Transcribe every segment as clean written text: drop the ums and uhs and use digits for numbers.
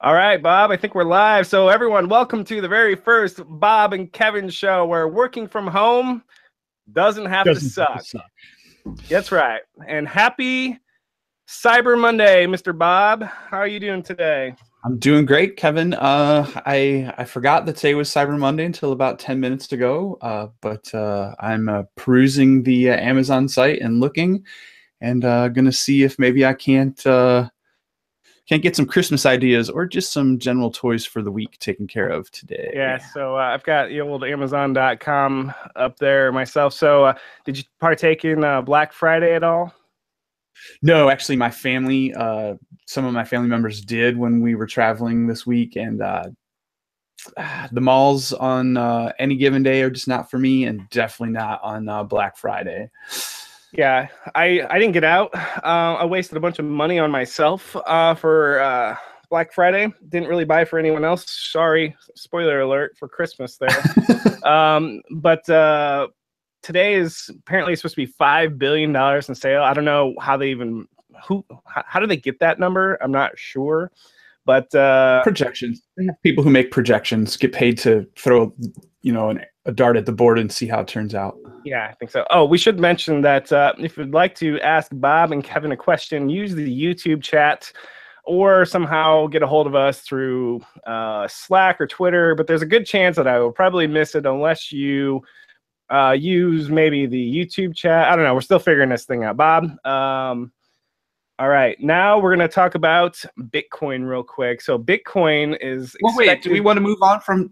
All right, Bob, I think we're live. So, everyone, welcome to the very first Bob and Kevin show where working from home doesn't have to Doesn't have to suck. suck. That's right. And happy Cyber Monday, Mr. Bob. How are you doing today? I'm doing great, Kevin. I forgot that today was Cyber Monday until about 10 minutes ago. But I'm perusing the Amazon site and looking, and gonna see if maybe I can't get some Christmas ideas or just some general toys for the week taken care of Yeah, today. so I've got the old Amazon.com up there myself. So, did you partake in Black Friday at all? No, actually, some of my family members did when we were traveling this week, and the malls on any given day are just not for me, and definitely not on Black Friday. Yeah, I didn't get out. I wasted a bunch of money on myself for Black Friday. Didn't really buy for anyone else. Sorry, spoiler alert for Christmas there. But today is apparently supposed to be $5 billion in sale. I don't know how they even how do they get that number? I'm not sure, but Projections. People who make projections get paid to throw, a dart at the board and see how it turns out. yeah, I think so. Oh, we should mention that if you'd like to ask Bob and Kevin a question, use the YouTube chat or somehow get a hold of us through Slack or Twitter. But there's a good chance that I will probably miss it unless you use maybe the YouTube chat. I don't know. We're still figuring this thing out, Bob. All right, now we're going to talk about Bitcoin real quick. So Bitcoin is Well, wait. expected. Do we want to move on from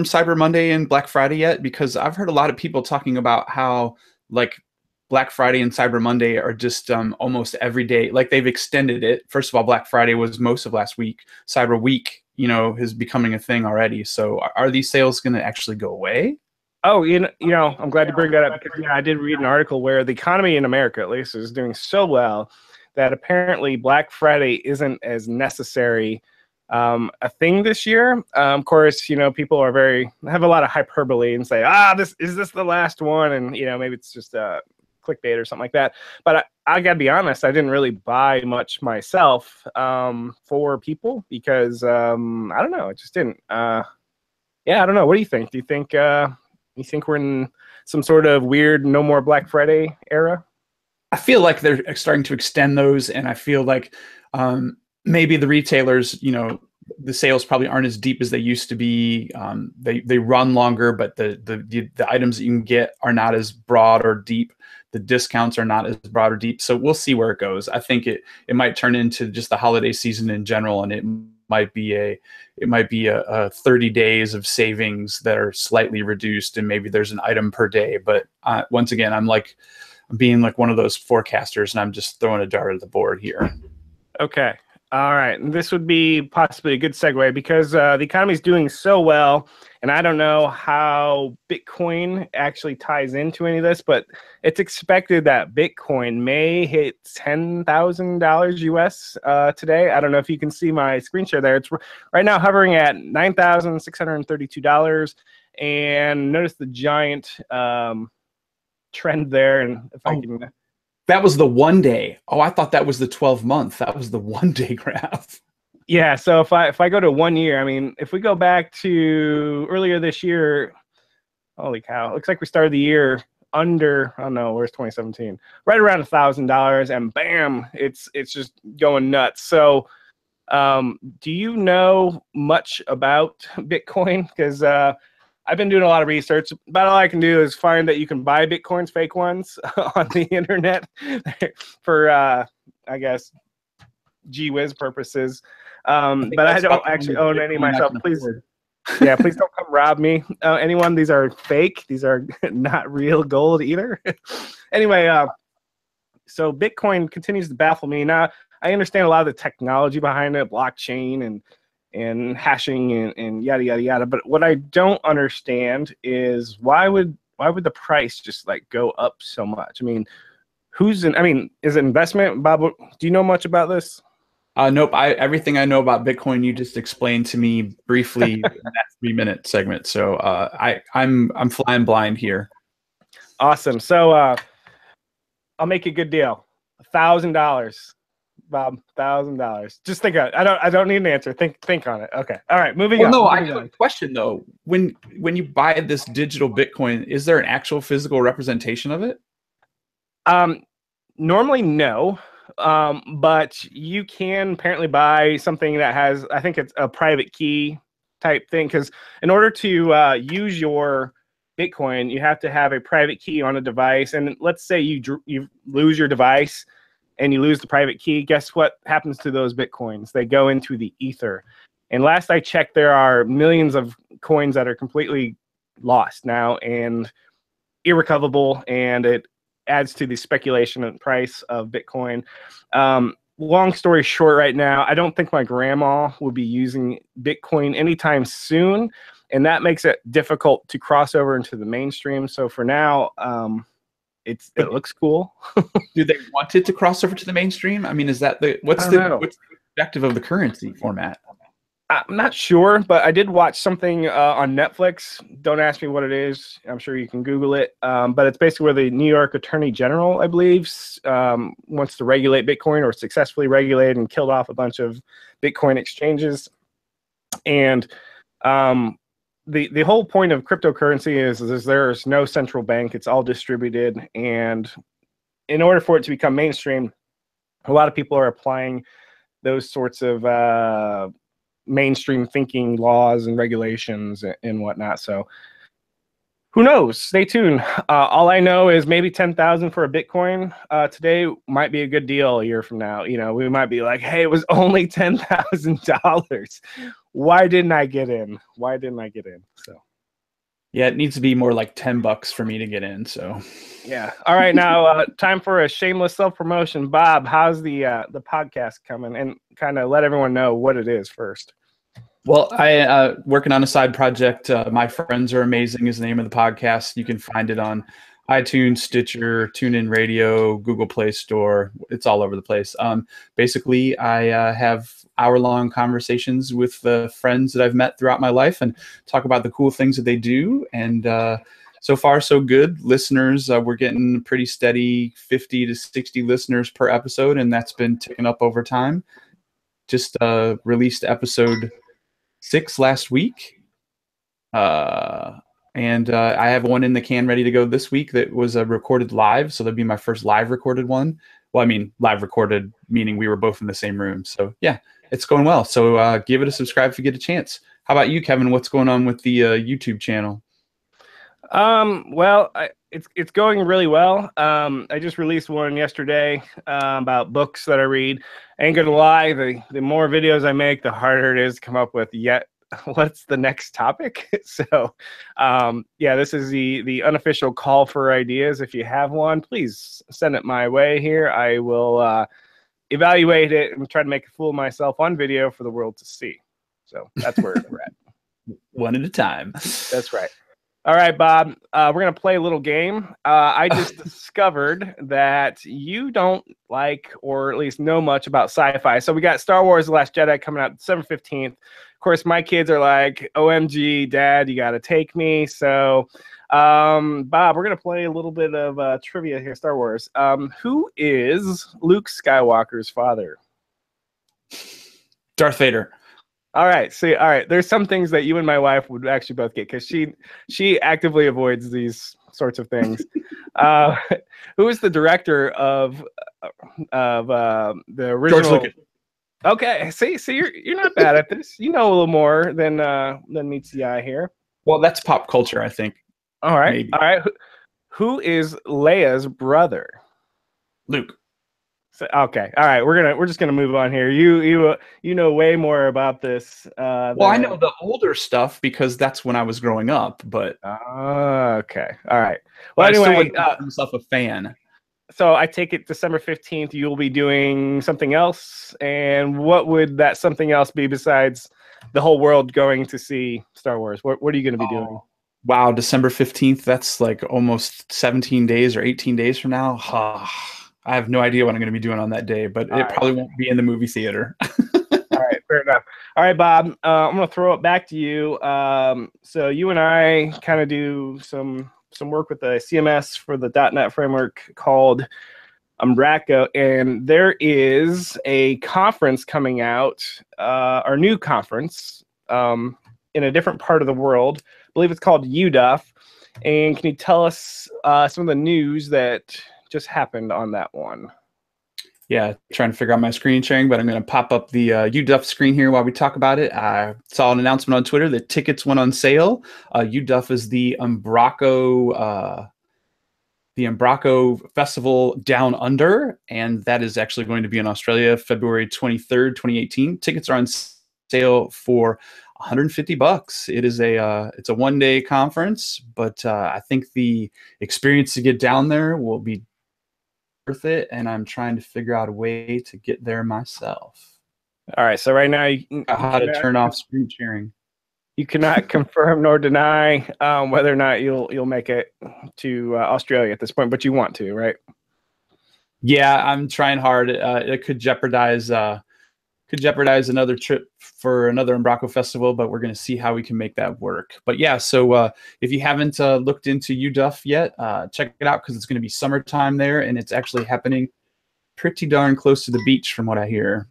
Cyber Monday and Black Friday yet? Because I've heard a lot of people talking about how like Black Friday and Cyber Monday are just almost every day. Like they've extended it. First of all, Black Friday was most of last week. Cyber Week, is becoming a thing already. So are these sales going to actually go away? Oh, I'm glad you bring that up because I did read an article where the economy in America, at least, is doing so well that apparently Black Friday isn't as necessary a thing this year. Of course, people have a lot of hyperbole and say, this is this the last one, and maybe it's just clickbait or something like that. But I gotta be honest, I didn't really buy much myself for people because I don't know, it just didn't. Yeah, I don't know. What do you think? Do you think we're in some sort of weird no more Black Friday era? I feel like they're starting to extend those, and I feel like maybe the retailers, the sales probably aren't as deep as they used to be. They run longer, but the items that you can get are not as broad or deep. The discounts are not as broad or deep. So we'll see where it goes. I think it might turn into just the holiday season in general, and it might be a 30 days of savings that are slightly reduced, and maybe there's an item per day. But once again, I'm being like one of those forecasters, and I'm just throwing a dart at the board here. Okay. All right. And this would be possibly a good segue because the economy is doing so well. And I don't know how Bitcoin actually ties into any of this, but it's expected that Bitcoin may hit $10,000 US today. I don't know if you can see my screen share there. It's right now hovering at $9,632. And notice the giant trend there. And if I can. That was the 1 day. Oh, I thought that was the 12-month. That was the 1 day graph. Yeah, so if I go to 1 year, I mean, if we go back to earlier this year, holy cow, it looks like we started the year under, oh no, where's 2017? Right around $1,000, and bam, it's just going nuts. So, do you know much about Bitcoin? Because I've been doing a lot of research. About all I can do is find that you can buy Bitcoins, fake ones, on the internet for, I guess, gee whiz purposes. But I don't actually own any myself. Please, yeah, please don't come rob me. Anyone, these are fake. These are not real gold either. Anyway, so Bitcoin continues to baffle me. Now, I understand a lot of the technology behind it, blockchain and hashing and yada yada yada. But what I don't understand is why would the price just like go up so much? I mean, is it investment? Bob, do you know much about this? Nope. Everything I know about Bitcoin, you just explained to me briefly in that 3-minute segment. So I'm flying blind here. Awesome. So I'll make you a good deal. $1,000. Bob, $1,000. Just think on it. I don't need an answer. Think on it. Okay. All right. Moving Well, on. no, I Moving have on. a question though. When you buy this digital Bitcoin, is there an actual physical representation of it? Normally, no. But you can apparently buy something that has, I think it's a private key type thing. Because in order to use your Bitcoin, you have to have a private key on a device. And let's say you lose your device and you lose the private key. Guess what happens to those Bitcoins? They go into the ether. And last I checked, there are millions of coins that are completely lost now and irrecoverable, and it adds to the speculation and price of Bitcoin. Long story short, right now, I don't think my grandma will be using Bitcoin anytime soon, and that makes it difficult to cross over into the mainstream. So for now, it looks cool. Do they want it to cross over to the mainstream? I mean, is that what's I the don't know. objective of the currency format? I'm not sure, but I did watch something on Netflix. Don't ask me what it is. I'm sure you can Google it. But it's basically where the New York Attorney General, I believe, wants to regulate Bitcoin, or successfully regulated and killed off a bunch of Bitcoin exchanges. And the whole point of cryptocurrency is there's no central bank. It's all distributed. And in order for it to become mainstream, a lot of people are applying those sorts of mainstream thinking laws and regulations and whatnot. So who knows? Stay tuned. All I know is maybe 10,000 for a Bitcoin today might be a good deal a year from now. You know, we might be like, hey, it was only $10,000. Why didn't I get in? Why didn't I get in? So Yeah, it needs to be more like $10 for me to get in. So yeah. All right, now time for a shameless self-promotion. Bob, how's the podcast coming? And kind of let everyone know what it is first. Well, I working on a side project. My Friends Are Amazing is the name of the podcast. You can find it on iTunes, Stitcher, TuneIn Radio, Google Play Store. It's all over the place. Basically, I have hour-long conversations with friends that I've met throughout my life and talk about the cool things that they do. And so far, so good. Listeners, we're getting pretty steady 50 to 60 listeners per episode, and that's been ticking up over time. Just released episode 6 last week. And I have one in the can ready to go this week that was recorded live. So that'd be my first live recorded one. Well, I mean, live recorded, meaning we were both in the same room. So yeah, it's going well. So give it a subscribe if you get a chance. How about you, Kevin? What's going on with the YouTube channel? Well, it's going really well. I just released one yesterday about books that I read. I ain't gonna lie, the more videos I make, the harder it is to come up with yet what's the next topic. So yeah, this is the unofficial call for ideas. If you have one, please send it my way here. I will evaluate it and try to make a fool of myself on video for the world to see. So that's where we're at. One at a time. That's right. All right, Bob, we're going to play a little game. I just discovered that you don't like, or at least know much about sci-fi. So we got Star Wars The Last Jedi coming out December 15th. Of course, my kids are like, OMG, Dad, you got to take me. So, Bob, we're going to play a little bit of trivia here, Star Wars. Who is Luke Skywalker's father? Darth Vader. All right. See, all right. There's some things that you and my wife would actually both get because she actively avoids these sorts of things. Who is the director of the original? George Lucas. Okay. See, you're not bad at this. You know a little more than meets the eye here. Well, that's pop culture, I think. All right. Maybe. All right. Who is Leia's brother? Luke. So, okay. All right. We're just gonna move on here. You know way more about this. Well, I know the older stuff because that's when I was growing up. But okay. All right. Well, I still anyway, wouldn't consider myself a fan. So I take it December 15th. You'll be doing something else, and what would that something else be besides the whole world going to see Star Wars? What are you going to be doing? Wow, December 15th. That's like almost 17 days or 18 days from now. I have no idea what I'm going to be doing on that day, but it probably won't be in the movie theater. All right, fair enough. All right, Bob, I'm going to throw it back to you. So you and I kind of do some work with the CMS for the .NET framework called Umbraco, and there is a conference coming out, our new conference, in a different part of the world. I believe it's called uDuf. And can you tell us some of the news that just happened on that one? Yeah, trying to figure out my screen sharing, but I'm going to pop up the uDuf screen here while we talk about it. I saw an announcement on Twitter that tickets went on sale. uDuf is the Umbraco Festival Down Under, and that is actually going to be in Australia, February 23rd, 2018. Tickets are on sale for $150. It is it's a one-day conference, but I think the experience to get down there will be worth it, and I'm trying to figure out a way to get there myself. All right, so right now How to turn off screen sharing. You cannot confirm nor deny whether or not you'll make it to Australia at this point, but you want to, right? Yeah, I'm trying hard. It could jeopardize another trip for another Umbraco festival, but we're going to see how we can make that work. But yeah, so if you haven't looked into uDuf yet, check it out because it's going to be summertime there, and it's actually happening pretty darn close to the beach from what I hear.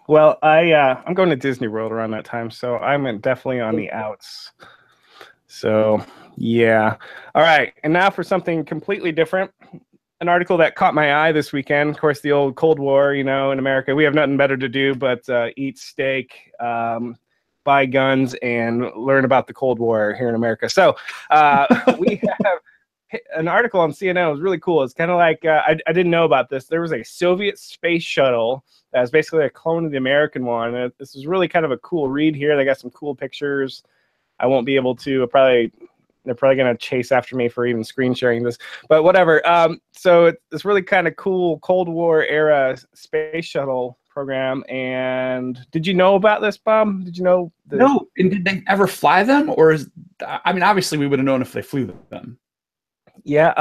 Well, I'm going to Disney World around that time, so I'm definitely on the outs. So yeah. All right, and now for something completely different. An article that caught my eye this weekend. Of course, the old Cold War, in America, we have nothing better to do but eat steak, buy guns, and learn about the Cold War here in America. So we have an article on CNN. It was really cool. It's kind of like, I didn't know about this. There was a Soviet space shuttle that was basically a clone of the American one. And this is really kind of a cool read here. They got some cool pictures. I won't be able to they're probably going to chase after me for even screen sharing this, but whatever. So it's really kind of cool Cold War era space shuttle program. And did you know about this, Bob? Did you know? No. And did they ever fly them? Or obviously we would have known if they flew them. Yeah,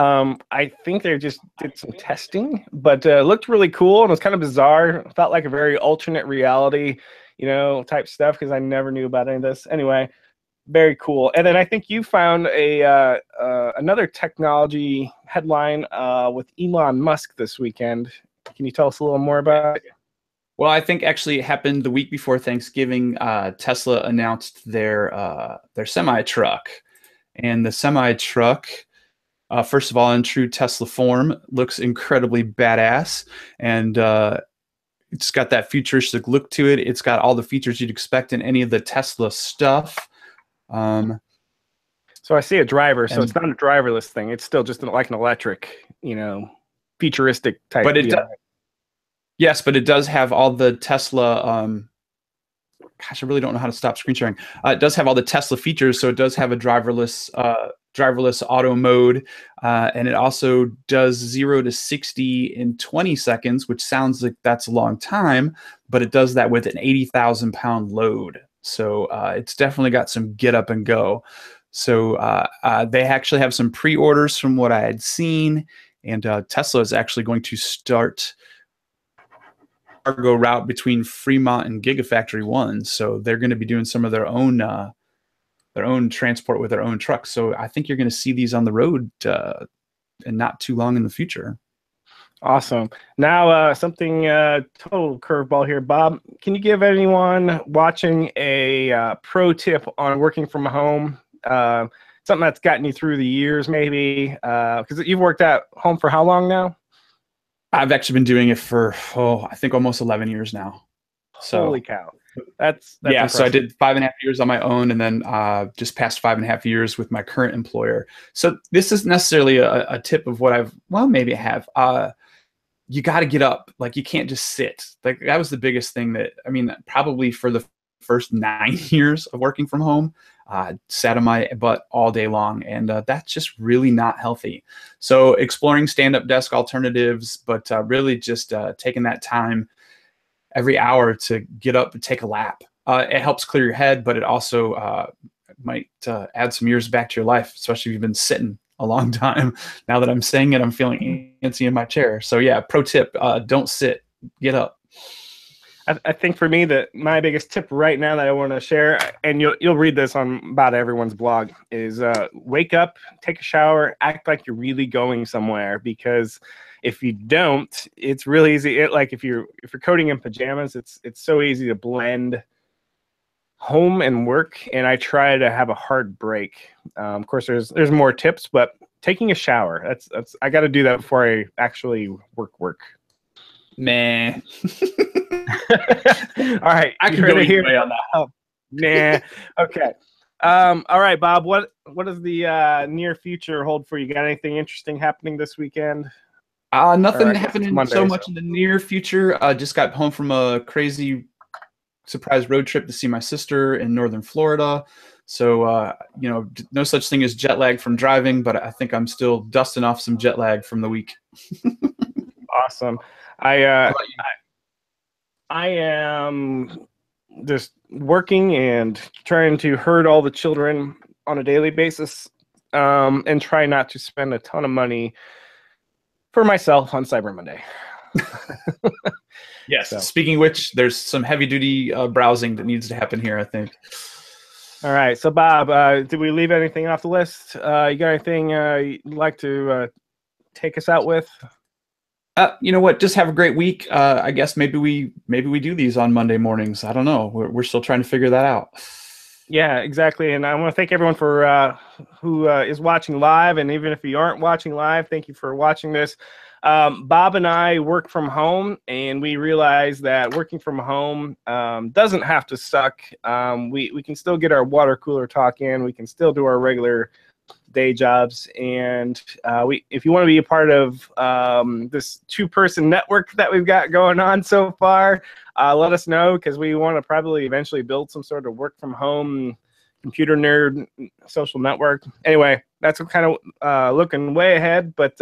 I think they just did some testing, but it looked really cool and it was kind of bizarre. It felt like a very alternate reality, type stuff because I never knew about any of this. Anyway, very cool. And then I think you found another technology headline with Elon Musk this weekend. Can you tell us a little more about it? Well, I think actually it happened the week before Thanksgiving. Tesla announced their semi-truck, and the semi-truck, first of all, in true Tesla form, looks incredibly badass, and it's got that futuristic look to it. It's got all the features you'd expect in any of the Tesla stuff. So I see a driver, so it's not a driverless thing. It's still just like an electric, futuristic type. But yes, but it does have all the Tesla. Gosh, I really don't know how to stop screen sharing. It does have all the Tesla features, so it does have a driverless auto mode, and it also does 0 to 60 in 20 seconds, which sounds like that's a long time, but it does that with an 80,000-pound load. So it's definitely got some get up and go. So they actually have some pre-orders from what I had seen, and Tesla is actually going to start cargo route between Fremont and Gigafactory 1. So they're going to be doing some of their own transport with their own trucks. So I think you're going to see these on the road and not too long in the future. Awesome. Now, something total curveball here, Bob. Can you give anyone watching a pro tip on working from home? Something that's gotten you through the years, maybe, because you've worked at home for how long now? I've actually been doing it for I think almost 11 years now. So holy cow! That's yeah. Impressive. So I did 5.5 years on my own, and then just past 5.5 years with my current employer. So this isn't necessarily a tip of what maybe I have. You got to get up. Like, you can't just sit. Like, that was the biggest thing probably for the first 9 years of working from home, sat on my butt all day long, and that's just really not healthy. So exploring stand-up desk alternatives, but really just taking that time every hour to get up and take a lap. It helps clear your head, but it also might add some years back to your life, especially if you've been sitting a long time. Now that I'm saying it, I'm feeling antsy in my chair. So yeah, pro tip, don't sit, get up. I think for me that my biggest tip right now that I want to share, and you'll read this on about everyone's blog, is wake up, take a shower, act like you're really going somewhere. Because if you don't, it's really easy. Like if you're coding in pajamas, it's so easy to blend home and work. And I try to have a hard break. Of course, there's more tips, but taking a shower, that's I got to do that before I actually work. Meh. All right, I can go either way on that. Oh, nah. Okay. All right, Bob. What does the near future hold for you? Got anything interesting happening this weekend? Nothing happening Monday, so much in the near future. Just got home from a crazy surprise road trip to see my sister in northern Florida. So, you know, no such thing as jet lag from driving, but I think I'm still dusting off some jet lag from the week. Awesome. I am just working and trying to herd all the children on a daily basis, and try not to spend a ton of money for myself on Cyber Monday. Yes. So. Speaking of which, there's some heavy-duty browsing that needs to happen here, I think. All right. So, Bob, did we leave anything off the list? You got anything you'd like to take us out with? You know what? Just have a great week. I guess maybe we do these on Monday mornings. I don't know. We're still trying to figure that out. Yeah, exactly. And I want to thank everyone for who is watching live. And even if you aren't watching live, thank you for watching this. Bob and I work from home, and we realize that working from home doesn't have to suck. We can still get our water cooler talk in. We can still do our regular day jobs, and if you want to be a part of this 2-person network that we've got going on so far, let us know, because we want to probably eventually build some sort of work from home computer nerd social network. Anyway, that's kind of looking way ahead, but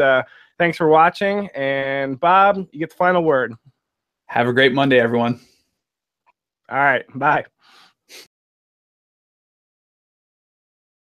thanks for watching, and Bob, you get the final word. Have a great Monday, everyone. All right, bye.